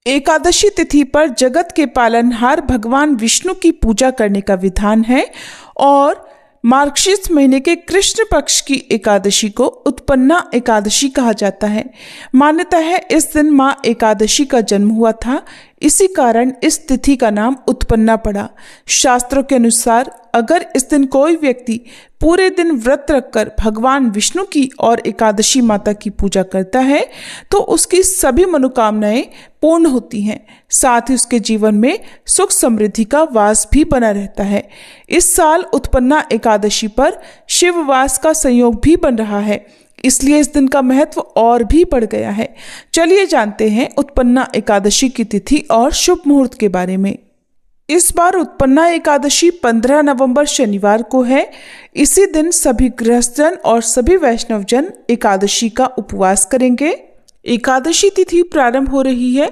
एकादशी तिथि पर जगत के पालनहार भगवान विष्णु की पूजा करने का विधान है और मार्गशीर्ष महीने के कृष्ण पक्ष की एकादशी को उत्पन्ना एकादशी कहा जाता है। मान्यता है इस दिन माँ एकादशी का जन्म हुआ था, इसी कारण इस तिथि का नाम उत्पन्ना पड़ा। शास्त्रों के अनुसार अगर इस दिन कोई व्यक्ति पूरे दिन व्रत रखकर भगवान विष्णु की और एकादशी माता की पूजा करता है तो उसकी सभी मनोकामनाएं पूर्ण होती हैं, साथ ही उसके जीवन में सुख समृद्धि का वास भी बना रहता है। इस साल उत्पन्ना एकादशी पर शिववास का संयोग भी बन रहा है, इसलिए इस दिन का महत्व और भी बढ़ गया है। चलिए जानते हैं उत्पन्ना एकादशी की तिथि और शुभ मुहूर्त के बारे में। इस बार उत्पन्ना एकादशी 15 नवंबर शनिवार को है। इसी दिन सभी गृहस्थजन और सभी वैष्णवजन एकादशी का उपवास करेंगे। एकादशी तिथि प्रारंभ हो रही है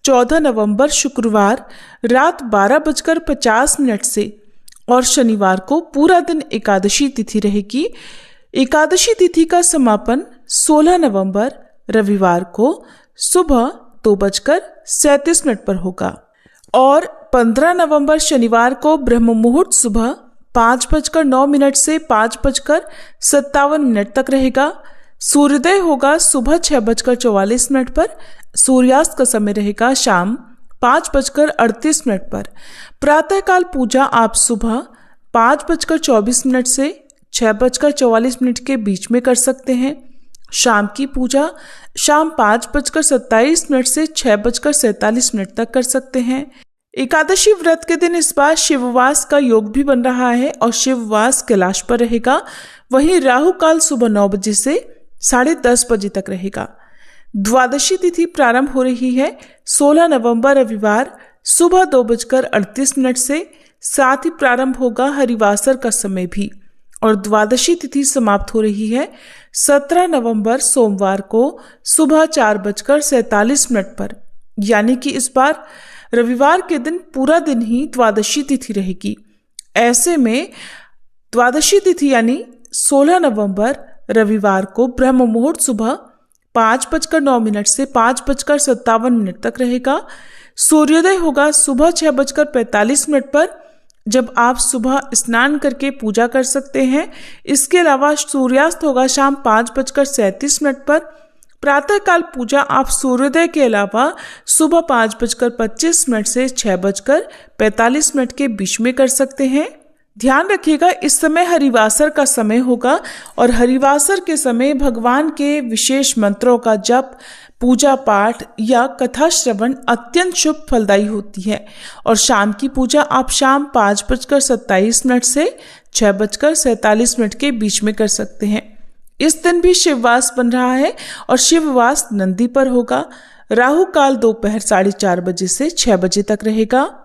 14 नवंबर शुक्रवार रात 12:50 से और शनिवार को पूरा दिन एकादशी तिथि रहेगी। एकादशी तिथि का समापन 16 नवंबर रविवार को सुबह 2:37 पर होगा और 15 नवंबर शनिवार को ब्रह्म मुहूर्त सुबह 5:09 से 5:57 तक रहेगा। सूर्योदय होगा सुबह 6:44 पर। सूर्यास्त का समय रहेगा शाम 5:38 पर। प्रातःकाल पूजा आप सुबह 5:24 से 6:44 के बीच में कर सकते हैं। शाम की पूजा शाम 5:27 से 6:47 तक कर सकते हैं। एकादशी व्रत के दिन इस बार शिववास का योग भी बन रहा है और शिववास कैलाश पर रहेगा। वहीं राहु काल सुबह 9 बजे से 10:30 बजे तक रहेगा। द्वादशी तिथि प्रारंभ हो रही है 16 नवंबर रविवार सुबह 2:38 से, साथ ही प्रारंभ होगा हरिवासर का समय भी और द्वादशी तिथि समाप्त हो रही है 17 नवंबर सोमवार को सुबह 4:47 पर। यानी कि इस बार रविवार के दिन पूरा दिन ही द्वादशी तिथि रहेगी। ऐसे में द्वादशी तिथि यानी 16 नवंबर रविवार को ब्रह्म मुहूर्त सुबह 5:09 से 5:57 तक रहेगा। सूर्योदय होगा सुबह 6:45 पर, जब आप सुबह स्नान करके पूजा कर सकते हैं। इसके अलावा सूर्यास्त होगा शाम 5:37 पर। प्रातःकाल पूजा आप सूर्योदय के अलावा सुबह 5:25 से 6:45 के बीच में कर सकते हैं। ध्यान रखिएगा इस समय हरिवासर का समय होगा और हरिवासर के समय भगवान के विशेष मंत्रों का जप, पूजा पाठ या कथा श्रवण अत्यंत शुभ फलदायी होती है। और शाम की पूजा आप शाम 5:27 से 6:47 के बीच में कर सकते हैं। इस दिन भी शिववास बन रहा है और शिववास नंदी पर होगा। राहु काल दोपहर 4:30 बजे से 6 बजे तक रहेगा।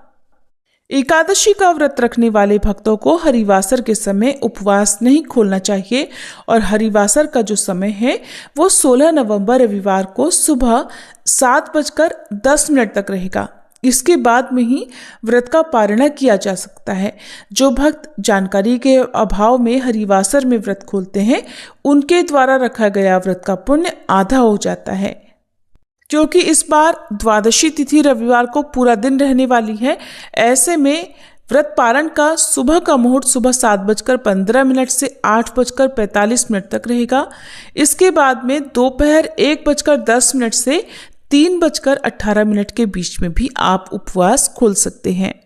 एकादशी का व्रत रखने वाले भक्तों को हरिवासर के समय उपवास नहीं खोलना चाहिए और हरिवासर का जो समय है वो 16 नवंबर रविवार को सुबह 7:10 तक रहेगा। इसके बाद में ही व्रत का पारणा किया जा सकता है। जो भक्त जानकारी के अभाव में हरिवासर में व्रत खोलते हैं उनके द्वारा रखा गया व्रत का पुण्य आधा हो जाता है। क्योंकि इस बार द्वादशी तिथि रविवार को पूरा दिन रहने वाली है, ऐसे में व्रत पारण का सुबह का मुहूर्त सुबह 7:15 से 8:45 तक रहेगा। इसके बाद में दोपहर 1:10 से 3:18 के बीच में भी आप उपवास खोल सकते हैं।